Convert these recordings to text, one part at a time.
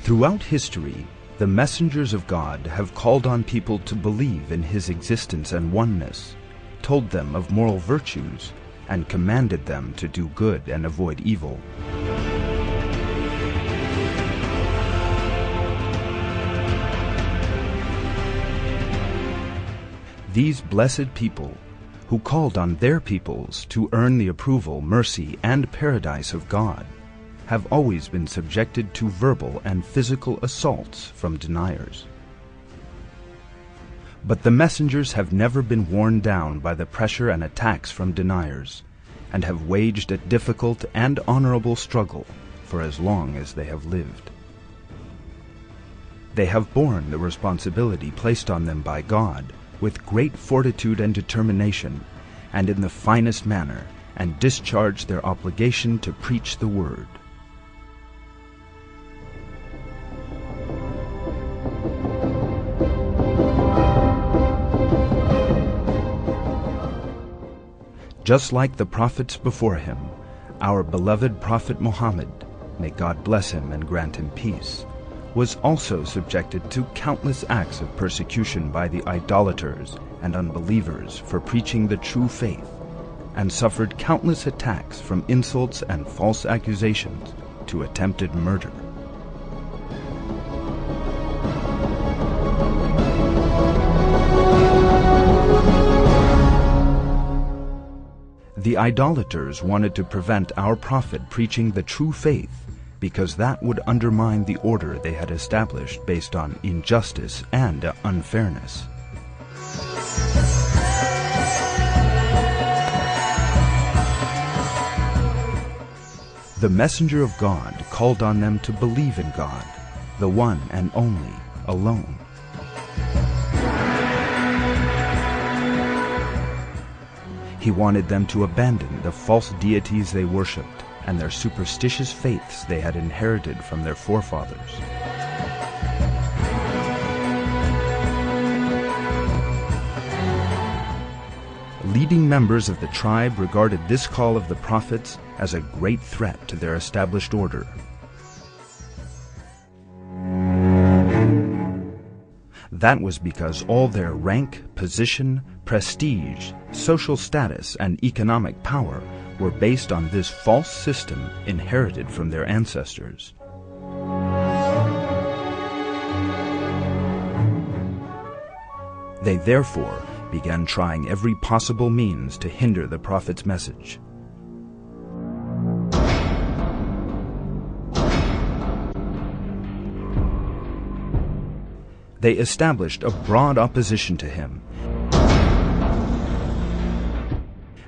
Throughout history, the messengers of God have called on people to believe in His existence and oneness, told them of moral virtues, and commanded them to do good and avoid evil. These blessed people, who called on their peoples to earn the approval, mercy, and paradise of God, have always been subjected to verbal and physical assaults from deniers. But the messengers have never been worn down by the pressure and attacks from deniers, and have waged a difficult and honorable struggle for as long as they have lived. They have borne the responsibility placed on them by God with great fortitude and determination, and in the finest manner, and discharged their obligation to preach the Word. Just like the prophets before him, our beloved Prophet Muhammad, may God bless him and grant him peace, was also subjected to countless acts of persecution by the idolaters and unbelievers for preaching the true faith, and suffered countless attacks from insults and false accusations to attempted murder. The idolaters wanted to prevent our prophet preaching the true faith because that would undermine the order they had established based on injustice and unfairness. The messenger of God called on them to believe in God, the one and only, alone. He wanted them to abandon the false deities they worshipped and their superstitious faiths they had inherited from their forefathers. Leading members of the tribe regarded this call of the prophets as a great threat to their established order. That was because all their rank, position, prestige, social status, and economic power were based on this false system inherited from their ancestors. They therefore began trying every possible means to hinder the prophet's message. They established a broad opposition to him,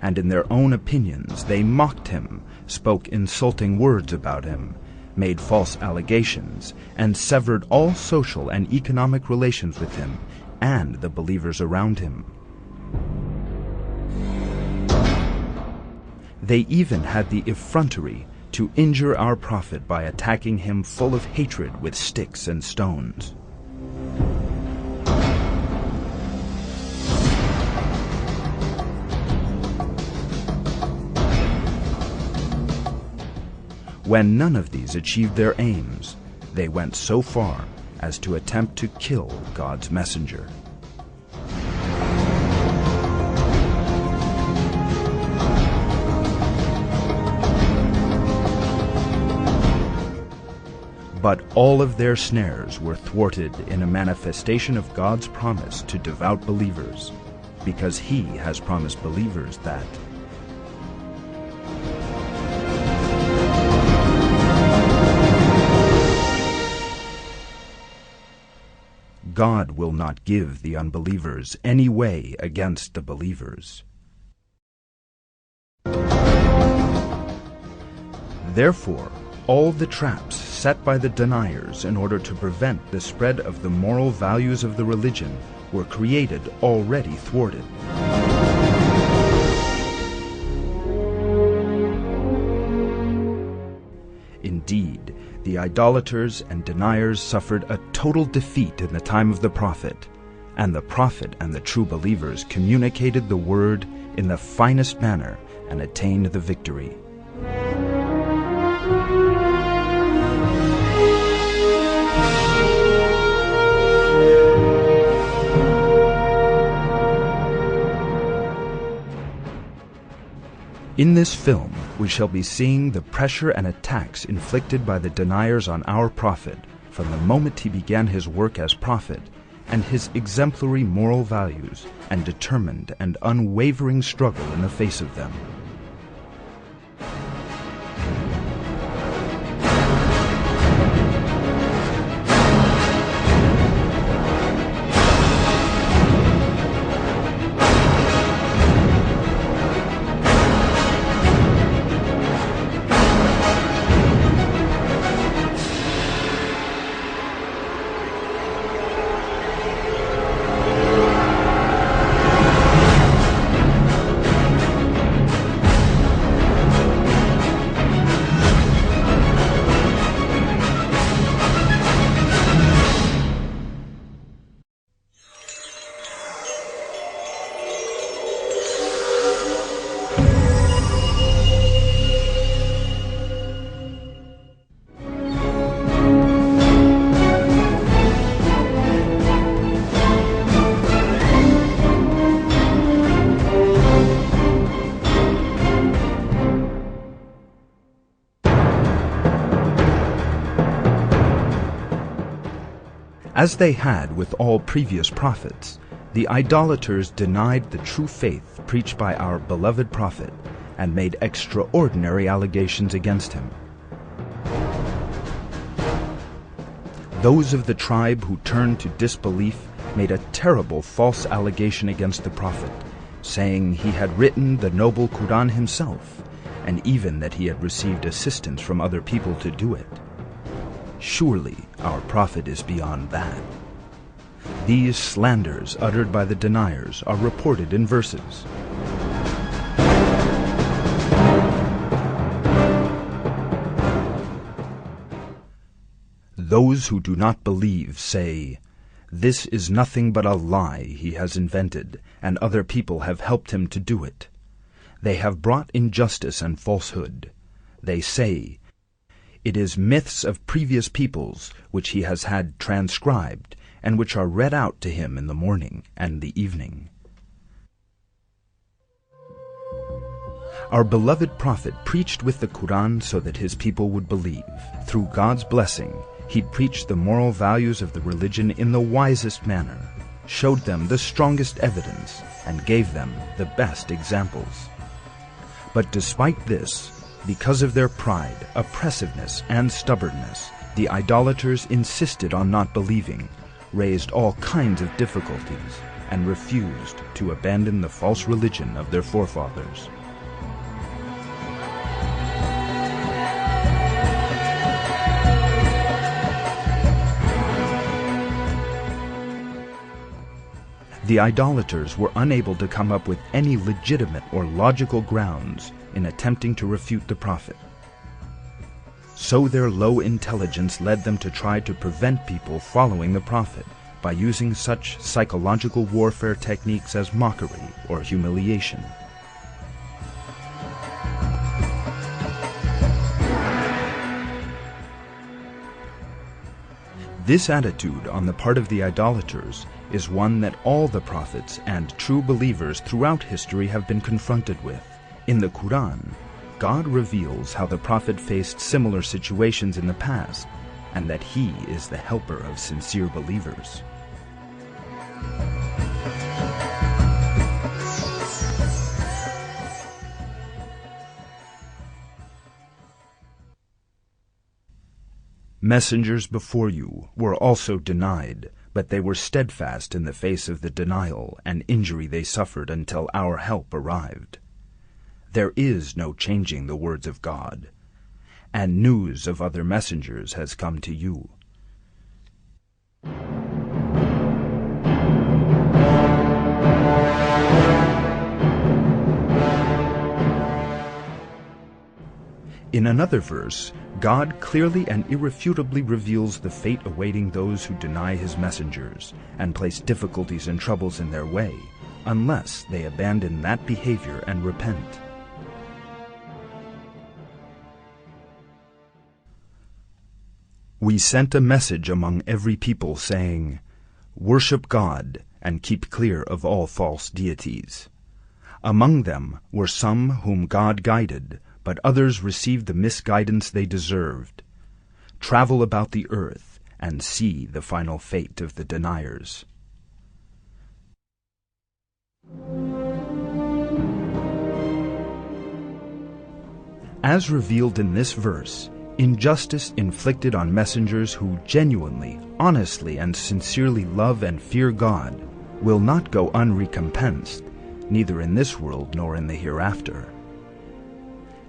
and in their own opinions they mocked him, spoke insulting words about him, made false allegations, and severed all social and economic relations with him and the believers around him. They even had the effrontery to injure our prophet by attacking him full of hatred with sticks and stones. When none of these achieved their aims, they went so far as to attempt to kill God's messenger. But all of their snares were thwarted in a manifestation of God's promise to devout believers, because He has promised believers that God will not give the unbelievers any way against the believers. Therefore, all the traps set by the deniers in order to prevent the spread of the moral values of the religion were created already thwarted. Indeed, the idolaters and deniers suffered a total defeat in the time of the prophet, and the prophet and the true believers communicated the word in the finest manner and attained the victory. In this film, we shall be seeing the pressure and attacks inflicted by the deniers on our prophet from the moment he began his work as prophet, and his exemplary moral values and determined and unwavering struggle in the face of them. As they had with all previous prophets, the idolaters denied the true faith preached by our beloved prophet and made extraordinary allegations against him. Those of the tribe who turned to disbelief made a terrible false allegation against the prophet, saying he had written the noble Quran himself, and even that he had received assistance from other people to do it. Surely our prophet is beyond that. These slanders uttered by the deniers are reported in verses. Those who do not believe say, "This is nothing but a lie he has invented, and other people have helped him to do it. They have brought injustice and falsehood. They say, it is myths of previous peoples which he has had transcribed, and which are read out to him in the morning and the evening." Our beloved prophet preached with the Quran so that his people would believe. Through God's blessing, he preached the moral values of the religion in the wisest manner, showed them the strongest evidence, and gave them the best examples. But despite this, because of their pride, oppressiveness, and stubbornness, the idolaters insisted on not believing, raised all kinds of difficulties, and refused to abandon the false religion of their forefathers. The idolaters were unable to come up with any legitimate or logical grounds in attempting to refute the prophet. So their low intelligence led them to try to prevent people following the prophet by using such psychological warfare techniques as mockery or humiliation. This attitude on the part of the idolaters is one that all the prophets and true believers throughout history have been confronted with. In the Quran, God reveals how the prophet faced similar situations in the past, and that he is the helper of sincere believers. Messengers before you were also denied, but they were steadfast in the face of the denial and injury they suffered until our help arrived. There is no changing the words of God, and news of other messengers has come to you. In another verse, God clearly and irrefutably reveals the fate awaiting those who deny his messengers and place difficulties and troubles in their way, unless they abandon that behavior and repent. We sent a message among every people saying, "Worship God and keep clear of all false deities. Among them were some whom God guided, but others received the misguidance they deserved. Travel about the earth and see the final fate of the deniers. As revealed in this verse, injustice inflicted on messengers who genuinely, honestly, and sincerely love and fear God will not go unrecompensed, neither in this world nor in the hereafter.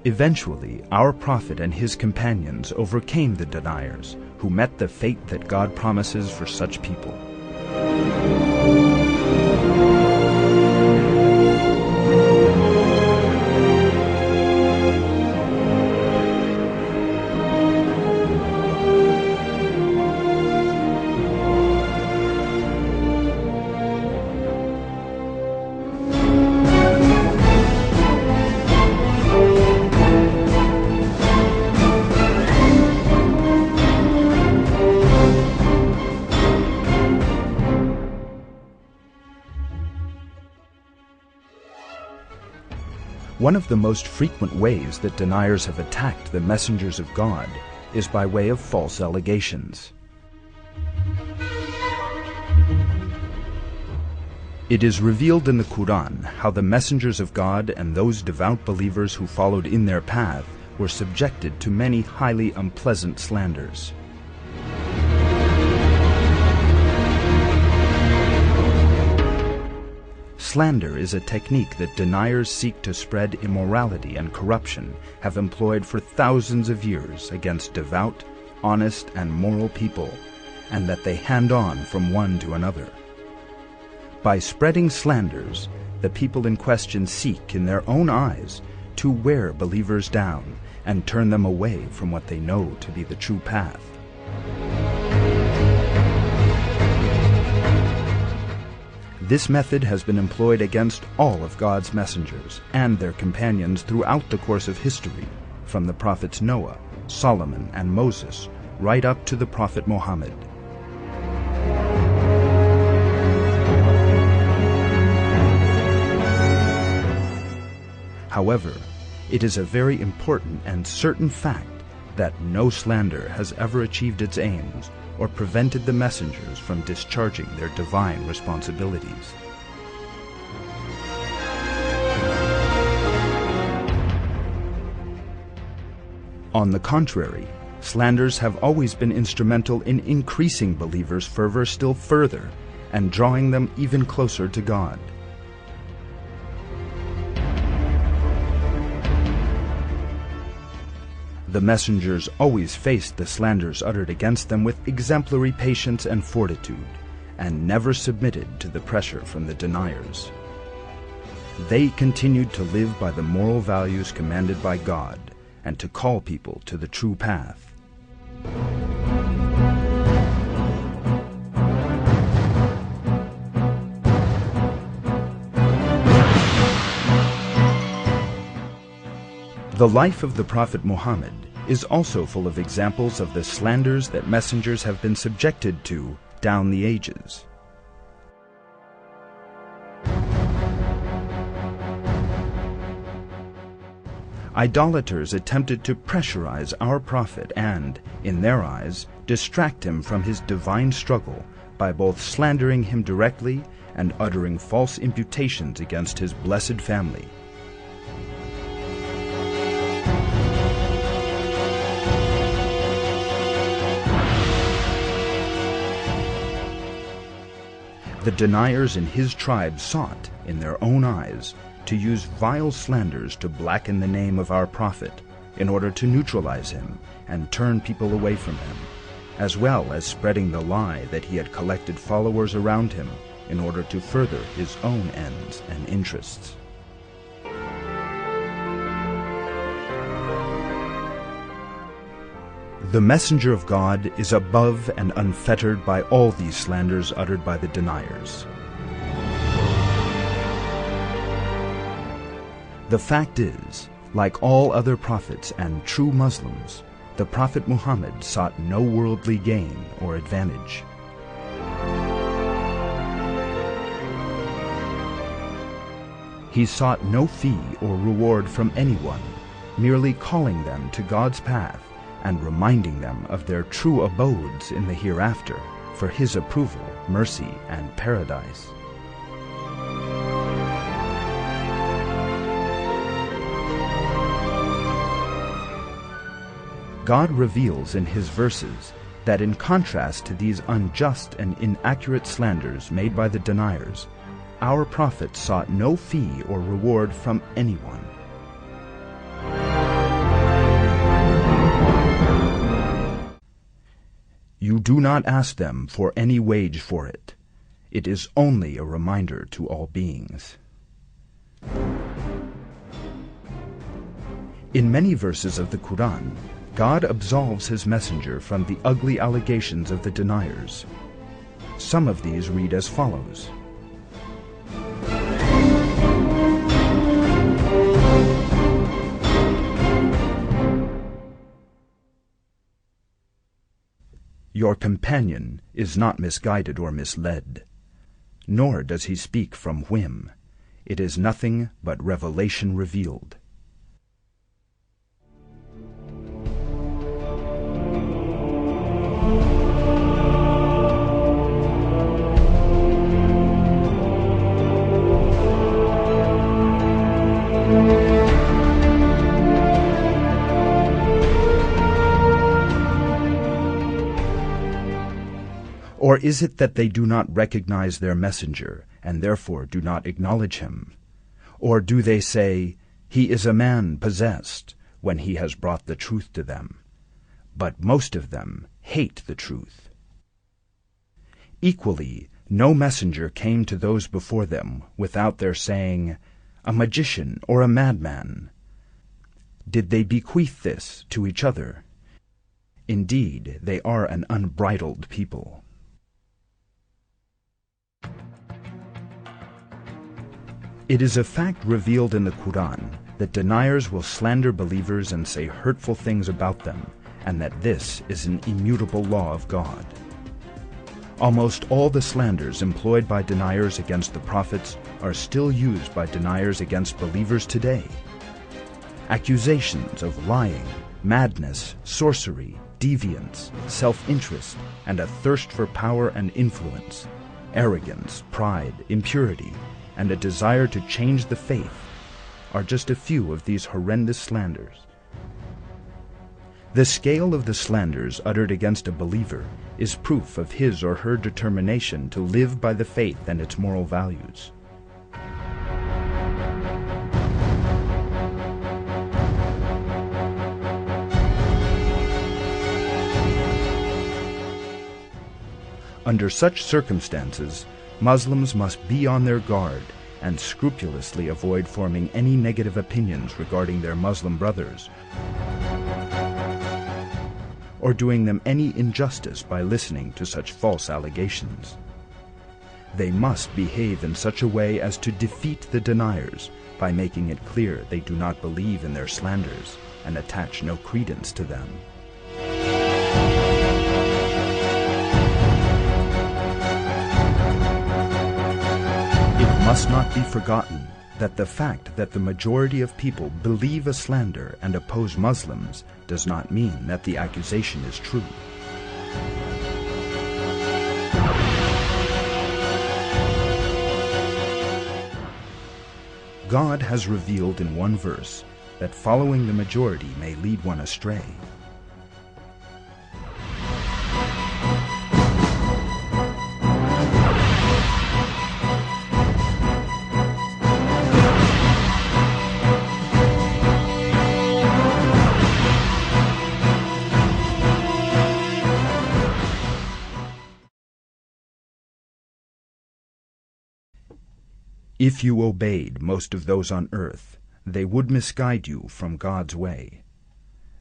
Eventually, our prophet and his companions overcame the deniers, who met the fate that God promises for such people. One of the most frequent ways that deniers have attacked the messengers of God is by way of false allegations. It is revealed in the Quran how the messengers of God and those devout believers who followed in their path were subjected to many highly unpleasant slanders. Slander is a technique that deniers seek to spread immorality and corruption have employed for thousands of years against devout, honest, and moral people, and that they hand on from one to another. By spreading slanders, the people in question seek, in their own eyes, to wear believers down and turn them away from what they know to be the true path. This method has been employed against all of God's messengers and their companions throughout the course of history, from the prophets Noah, Solomon, and Moses, right up to the prophet Muhammad. However, it is a very important and certain fact that no slander has ever achieved its aims or prevented the messengers from discharging their divine responsibilities. On the contrary, slanders have always been instrumental in increasing believers' fervor still further and drawing them even closer to God. The messengers always faced the slanders uttered against them with exemplary patience and fortitude, and never submitted to the pressure from the deniers. They continued to live by the moral values commanded by God, and to call people to the true path. The life of the Prophet Muhammad is also full of examples of the slanders that messengers have been subjected to down the ages. Idolaters attempted to pressurize our prophet and, in their eyes, distract him from his divine struggle by both slandering him directly and uttering false imputations against his blessed family. The deniers in his tribe sought, in their own eyes, to use vile slanders to blacken the name of our prophet in order to neutralize him and turn people away from him, as well as spreading the lie that he had collected followers around him in order to further his own ends and interests. The messenger of God is above and unfettered by all these slanders uttered by the deniers. The fact is, like all other prophets and true Muslims, the Prophet Muhammad sought no worldly gain or advantage. He sought no fee or reward from anyone, merely calling them to God's path and reminding them of their true abodes in the hereafter for His approval, mercy, and paradise. God reveals in His verses that in contrast to these unjust and inaccurate slanders made by the deniers, our prophets sought no fee or reward from anyone. You do not ask them for any wage for it. It is only a reminder to all beings. In many verses of the Quran, God absolves His messenger from the ugly allegations of the deniers. Some of these read as follows. Your companion is not misguided or misled, nor does he speak from whim. It is nothing but revelation revealed. Or is it that they do not recognize their messenger, and therefore do not acknowledge him? Or do they say, "He is a man possessed," when he has brought the truth to them? But most of them hate the truth. Equally, no messenger came to those before them without their saying, "A magician or a madman." Did they bequeath this to each other? Indeed, they are an unbridled people. It is a fact revealed in the Quran that deniers will slander believers and say hurtful things about them, and that this is an immutable law of God. Almost all the slanders employed by deniers against the prophets are still used by deniers against believers today. Accusations of lying, madness, sorcery, deviance, self-interest, and a thirst for power and influence, arrogance, pride, impurity, and a desire to change the faith are just a few of these horrendous slanders. The scale of the slanders uttered against a believer is proof of his or her determination to live by the faith and its moral values. Under such circumstances, Muslims must be on their guard and scrupulously avoid forming any negative opinions regarding their Muslim brothers, or doing them any injustice by listening to such false allegations. They must behave in such a way as to defeat the deniers by making it clear they do not believe in their slanders and attach no credence to them. It must not be forgotten that the fact that the majority of people believe a slander and oppose Muslims does not mean that the accusation is true. God has revealed in one verse that following the majority may lead one astray. If you obeyed most of those on earth, they would misguide you from God's way.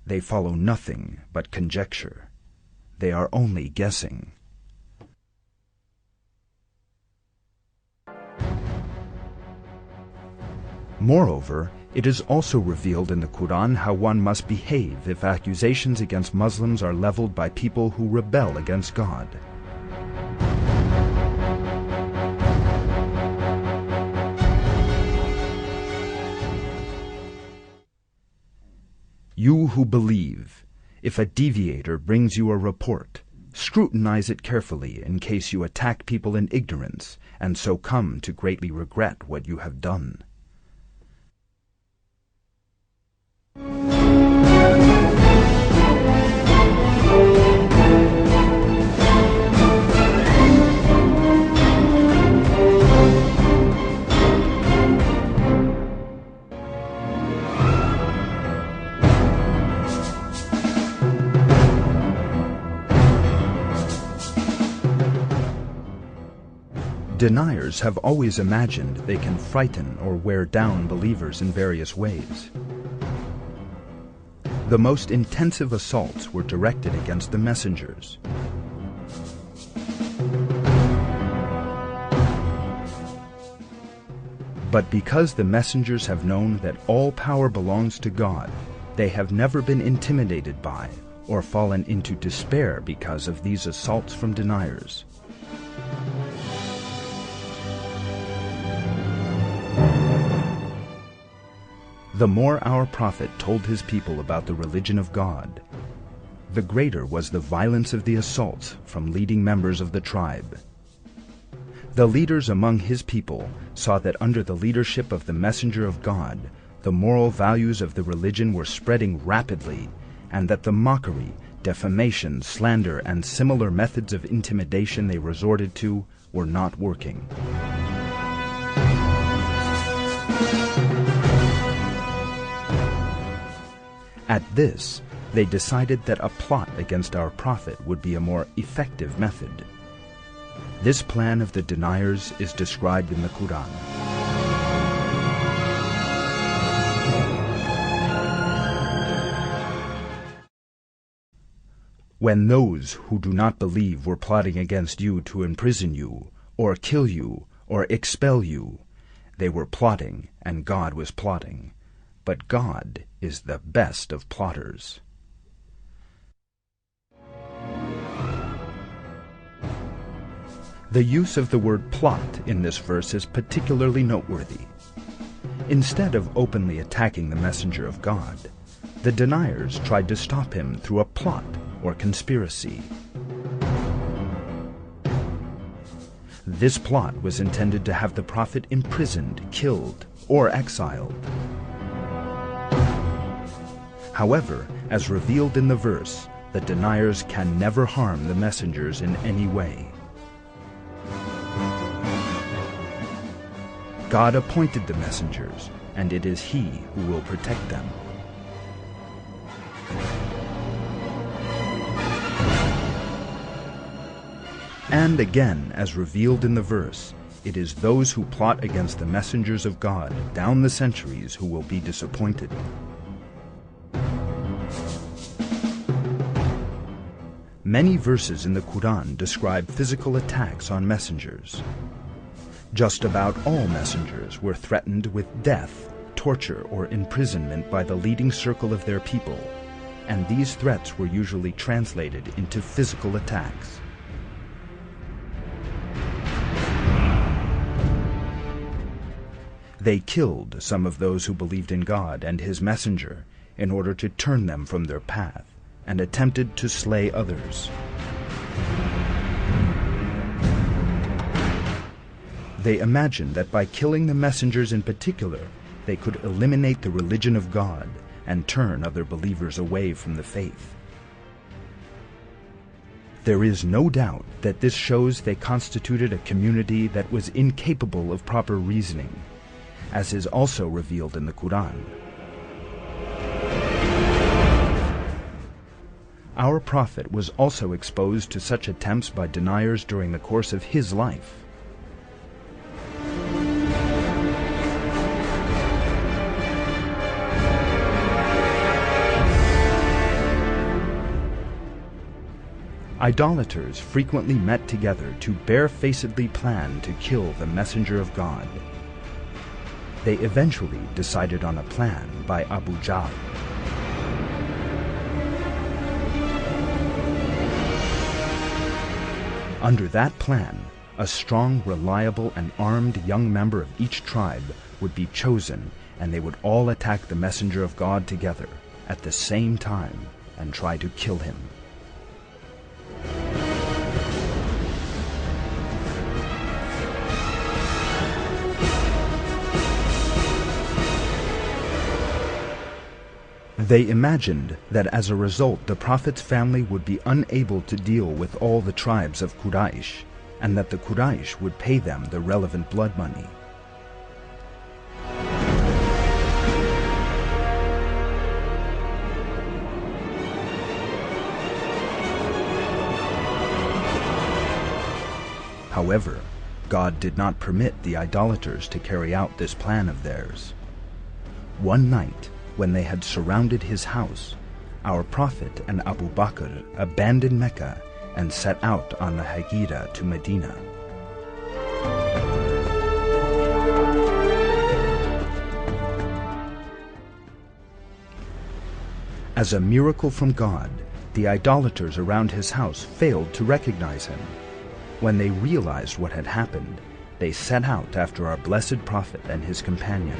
They follow nothing but conjecture. They are only guessing. Moreover, it is also revealed in the Quran how one must behave if accusations against Muslims are leveled by people who rebel against God. You who believe, if a deviator brings you a report, scrutinize it carefully in case you attack people in ignorance and so come to greatly regret what you have done. Deniers have always imagined they can frighten or wear down believers in various ways. The most intensive assaults were directed against the messengers. But because the messengers have known that all power belongs to God, they have never been intimidated by or fallen into despair because of these assaults from deniers. The more our prophet told his people about the religion of God, the greater was the violence of the assaults from leading members of the tribe. The leaders among his people saw that under the leadership of the messenger of God, the moral values of the religion were spreading rapidly, and that the mockery, defamation, slander, and similar methods of intimidation they resorted to were not working. At this, they decided that a plot against our prophet would be a more effective method. This plan of the deniers is described in the Quran. When those who do not believe were plotting against you to imprison you, or kill you, or expel you, they were plotting, and God was plotting. But God is the best of plotters. The use of the word plot in this verse is particularly noteworthy. Instead of openly attacking the messenger of God, the deniers tried to stop him through a plot or conspiracy. This plot was intended to have the prophet imprisoned, killed, or exiled. However, as revealed in the verse, the deniers can never harm the messengers in any way. God appointed the messengers, and it is He who will protect them. And again, as revealed in the verse, it is those who plot against the messengers of God down the centuries who will be disappointed. Many verses in the Quran describe physical attacks on messengers. Just about all messengers were threatened with death, torture, or imprisonment by the leading circle of their people, and these threats were usually translated into physical attacks. They killed some of those who believed in God and His messenger in order to turn them from their path, and attempted to slay others. They imagined that by killing the messengers in particular, they could eliminate the religion of God and turn other believers away from the faith. There is no doubt that this shows they constituted a community that was incapable of proper reasoning, as is also revealed in the Quran. Our prophet was also exposed to such attempts by deniers during the course of his life. Idolaters frequently met together to barefacedly plan to kill the messenger of God. They eventually decided on a plan by Abu Jahl. Under that plan, a strong, reliable, and armed young member of each tribe would be chosen, and they would all attack the messenger of God together, at the same time and try to kill him. They imagined that as a result the Prophet's family would be unable to deal with all the tribes of Quraysh, and that the Quraysh would pay them the relevant blood money. However, God did not permit the idolaters to carry out this plan of theirs. One night, when they had surrounded his house, our Prophet and Abu Bakr abandoned Mecca and set out on the Hijra to Medina. As a miracle from God, the idolaters around his house failed to recognize him. When they realized what had happened, they set out after our blessed Prophet and his companion.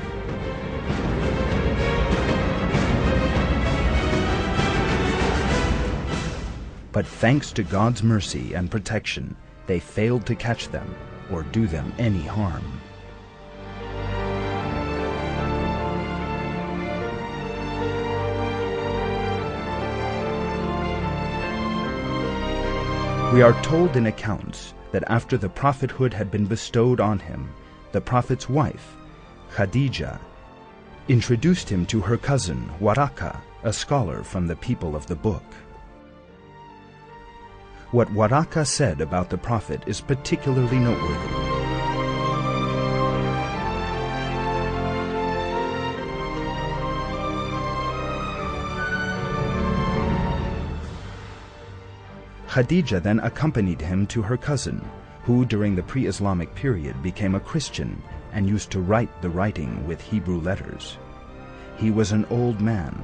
But thanks to God's mercy and protection, they failed to catch them or do them any harm. We are told in accounts that after the prophethood had been bestowed on him, the Prophet's wife, Khadija, introduced him to her cousin, Waraka, a scholar from the people of the book. What Waraka said about the Prophet is particularly noteworthy. Khadija then accompanied him to her cousin, who during the pre-Islamic period became a Christian and used to write the writing with Hebrew letters. He was an old man.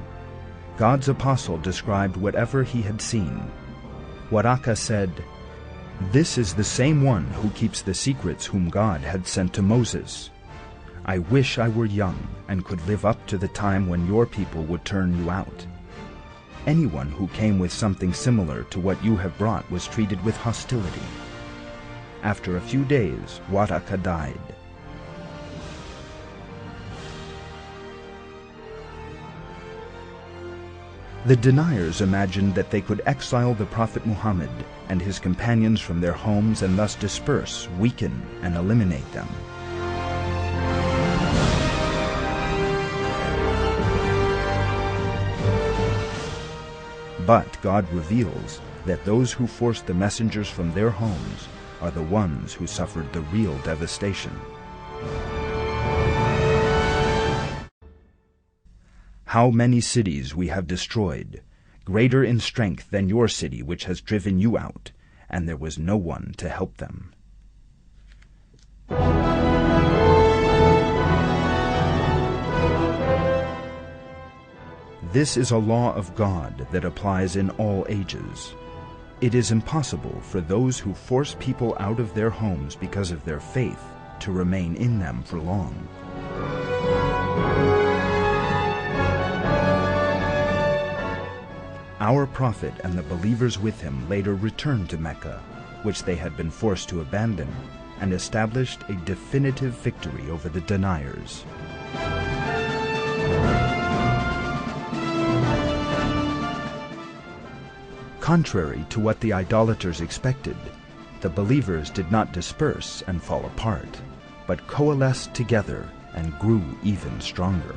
God's apostle described whatever he had seen. Waraka said, "This is the same one who keeps the secrets whom God had sent to Moses. I wish I were young and could live up to the time when your people would turn you out. Anyone who came with something similar to what you have brought was treated with hostility." After a few days, Waraka died. The deniers imagined that they could exile the Prophet Muhammad and his companions from their homes and thus disperse, weaken, and eliminate them. But God reveals that those who forced the messengers from their homes are the ones who suffered the real devastation. How many cities we have destroyed, greater in strength than your city which has driven you out, and there was no one to help them. This is a law of God that applies in all ages. It is impossible for those who force people out of their homes because of their faith to remain in them for long. Our Prophet and the believers with him later returned to Mecca, which they had been forced to abandon, and established a definitive victory over the deniers. Contrary to what the idolaters expected, the believers did not disperse and fall apart, but coalesced together and grew even stronger.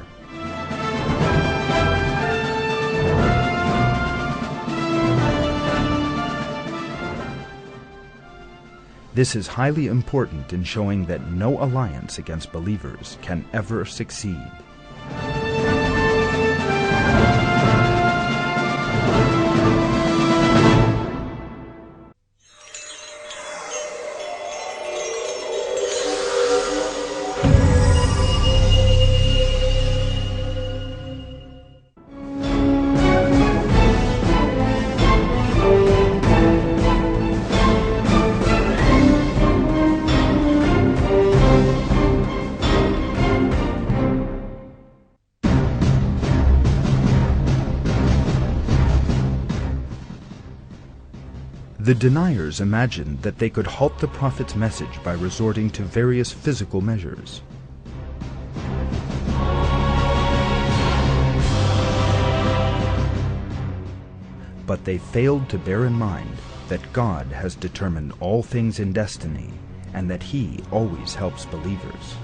This is highly important in showing that no alliance against believers can ever succeed. The deniers imagined that they could halt the prophet's message by resorting to various physical measures. But they failed to bear in mind that God has determined all things in destiny and that He always helps believers.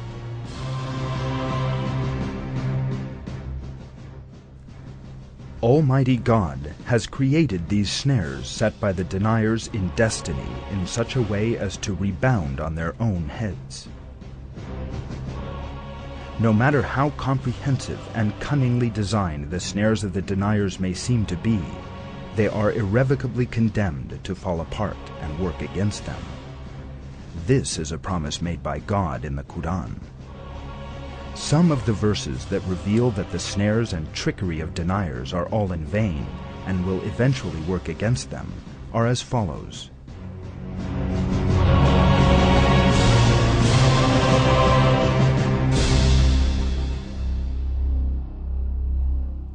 Almighty God has created these snares set by the deniers in destiny in such a way as to rebound on their own heads. No matter how comprehensive and cunningly designed the snares of the deniers may seem to be, they are irrevocably condemned to fall apart and work against them. This is a promise made by God in the Quran. Some of the verses that reveal that the snares and trickery of deniers are all in vain and will eventually work against them are as follows.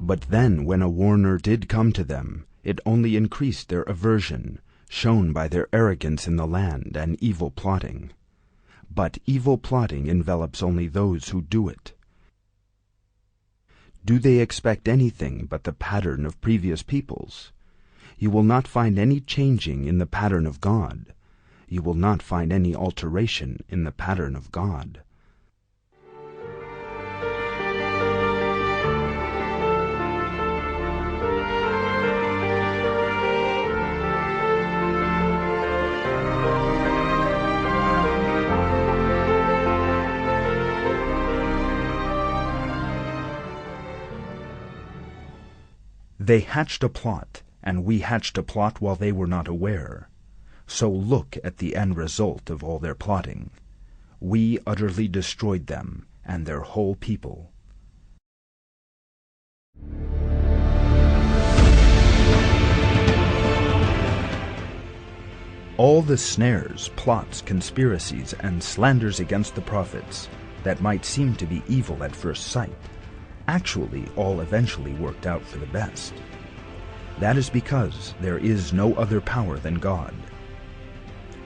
But then when a warner did come to them, it only increased their aversion, shown by their arrogance in the land and evil plotting. But evil plotting envelops only those who do it. Do they expect anything but the pattern of previous peoples? You will not find any changing in the pattern of God. You will not find any alteration in the pattern of God. They hatched a plot, and we hatched a plot while they were not aware. So look at the end result of all their plotting. We utterly destroyed them and their whole people. All the snares, plots, conspiracies, and slanders against the prophets that might seem to be evil at first sight actually all eventually worked out for the best. That is because there is no other power than God.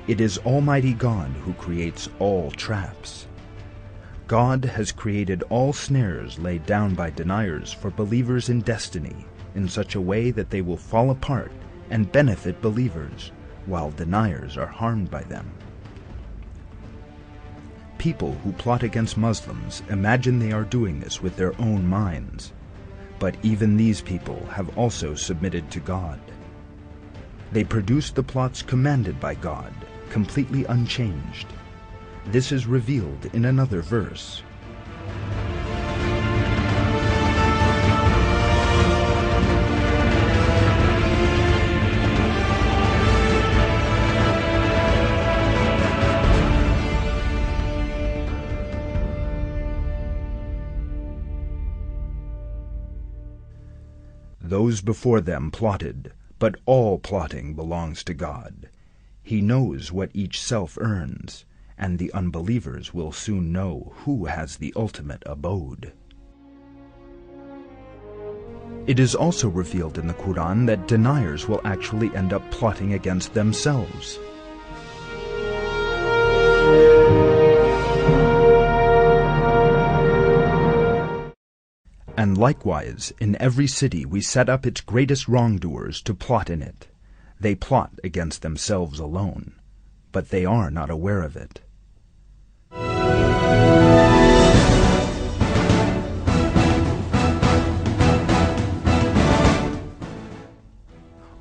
It is Almighty God who creates all traps. God has created all snares laid down by deniers for believers in destiny in such a way that they will fall apart and benefit believers, while deniers are harmed by them. People who plot against Muslims imagine they are doing this with their own minds, but even these people have also submitted to God. They produce the plots commanded by God, completely unchanged. This is revealed in another verse. Those before them plotted, but all plotting belongs to God. He knows what each self earns, and the unbelievers will soon know who has the ultimate abode. It is also revealed in the Quran that deniers will actually end up plotting against themselves. And likewise, in every city we set up its greatest wrongdoers to plot in it. They plot against themselves alone, but they are not aware of it.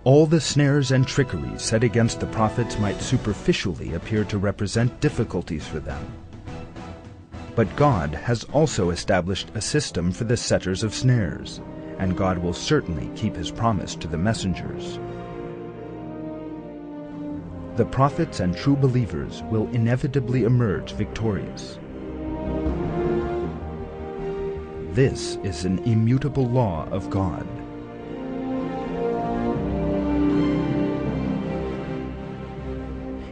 All the snares and trickeries set against the prophets might superficially appear to represent difficulties for them. But God has also established a system for the setters of snares, and God will certainly keep His promise to the messengers. The prophets and true believers will inevitably emerge victorious. This is an immutable law of God.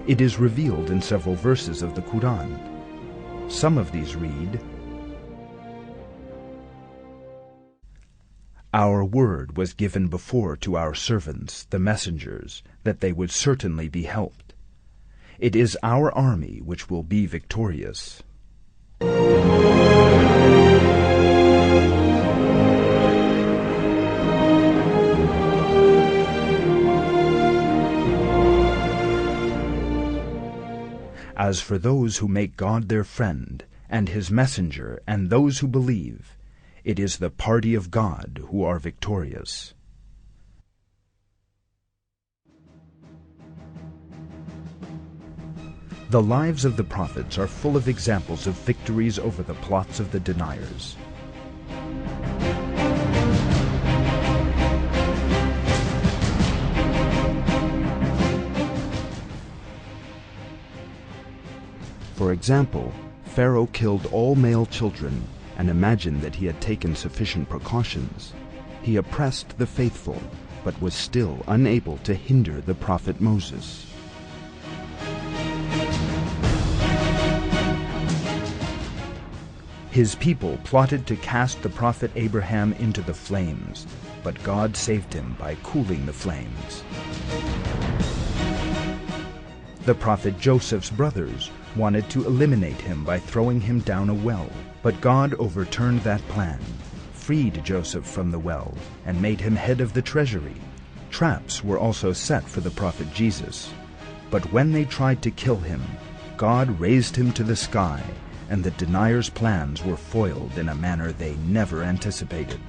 It is revealed in several verses of the Quran. Some of these read, Our word was given before to our servants, the messengers, that they would certainly be helped. It is our army which will be victorious. As for those who make God their friend, and his messenger, and those who believe, it is the party of God who are victorious. The lives of the prophets are full of examples of victories over the plots of the deniers. For example, Pharaoh killed all male children and imagined that he had taken sufficient precautions. He oppressed the faithful, but was still unable to hinder the prophet Moses. His people plotted to cast the prophet Abraham into the flames, but God saved him by cooling the flames. The prophet Joseph's brothers wanted to eliminate him by throwing him down a well, but God overturned that plan, freed Joseph from the well, and made him head of the treasury. Traps were also set for the prophet Jesus, but when they tried to kill him, God raised him to the sky, and the deniers' plans were foiled in a manner they never anticipated.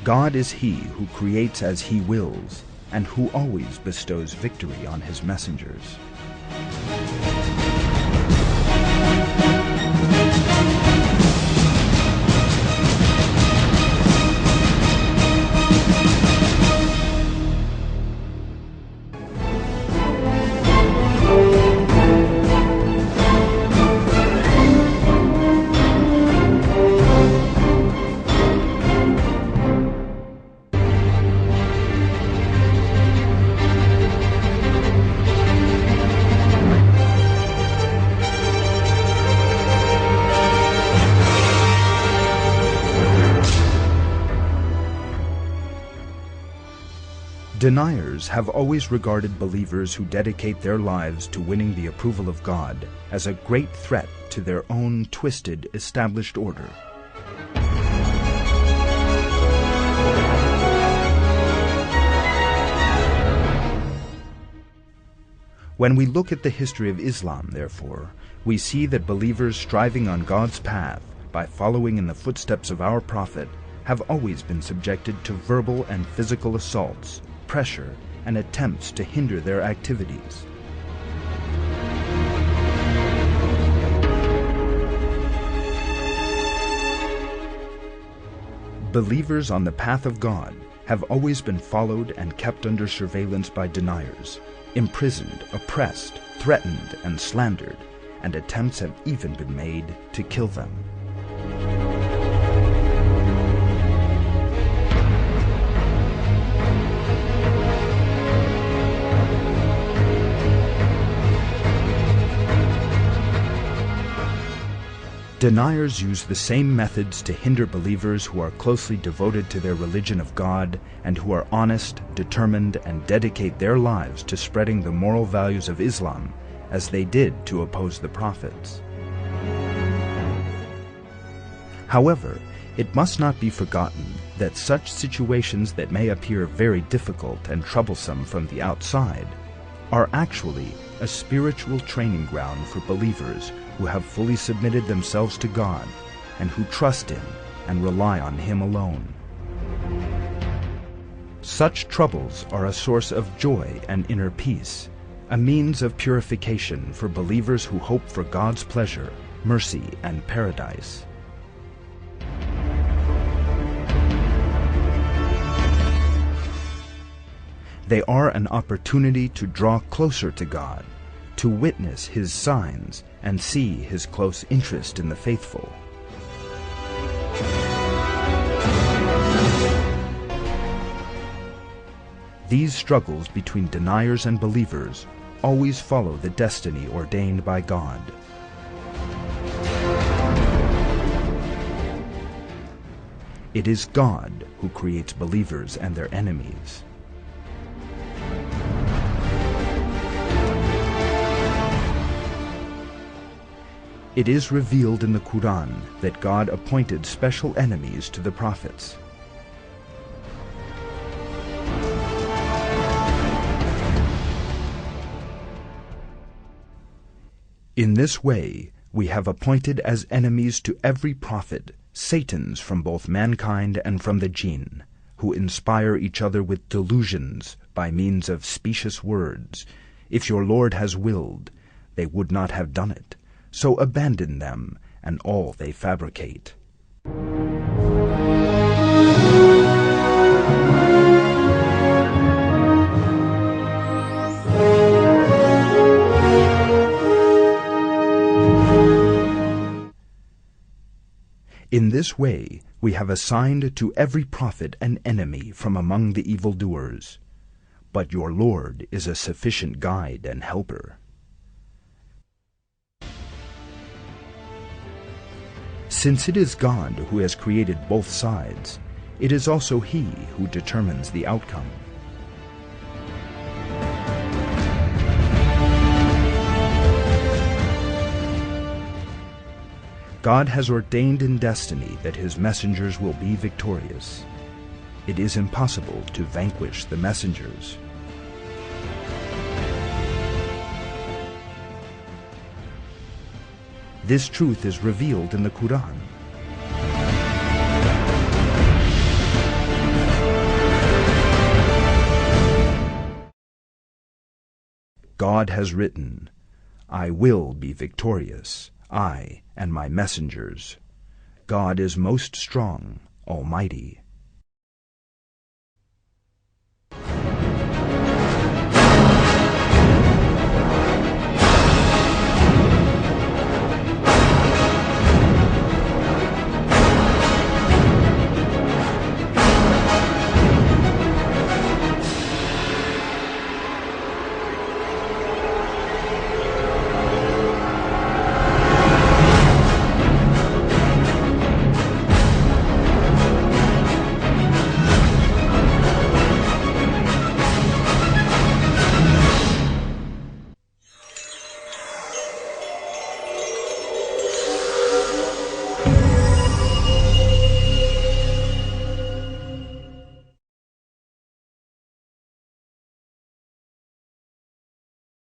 God is he who creates as he wills, and who always bestows victory on his messengers. Deniers have always regarded believers who dedicate their lives to winning the approval of God as a great threat to their own twisted, established order. When we look at the history of Islam, therefore, we see that believers striving on God's path by following in the footsteps of our Prophet have always been subjected to verbal and physical assaults, pressure, and attempts to hinder their activities. Believers on the path of God have always been followed and kept under surveillance by deniers, imprisoned, oppressed, threatened, and slandered, and attempts have even been made to kill them. Deniers use the same methods to hinder believers who are closely devoted to their religion of God and who are honest, determined, and dedicate their lives to spreading the moral values of Islam as they did to oppose the prophets. However, it must not be forgotten that such situations that may appear very difficult and troublesome from the outside are actually a spiritual training ground for believers who have fully submitted themselves to God and who trust Him and rely on Him alone. Such troubles are a source of joy and inner peace, a means of purification for believers who hope for God's pleasure, mercy, and paradise. They are an opportunity to draw closer to God, to witness His signs, and see His close interest in the faithful. These struggles between deniers and believers always follow the destiny ordained by God. It is God who creates believers and their enemies. It is revealed in the Quran that God appointed special enemies to the prophets. In this way, we have appointed as enemies to every prophet Satans from both mankind and from the jinn, who inspire each other with delusions by means of specious words. If your Lord has willed, they would not have done it. So abandon them and all they fabricate. In this way we have assigned to every prophet an enemy from among the evildoers. But your Lord is a sufficient guide and helper. Since it is God who has created both sides, it is also He who determines the outcome. God has ordained in destiny that His messengers will be victorious. It is impossible to vanquish the messengers. This truth is revealed in the Quran. God has written, "I will be victorious, I and my messengers. God is most strong, almighty."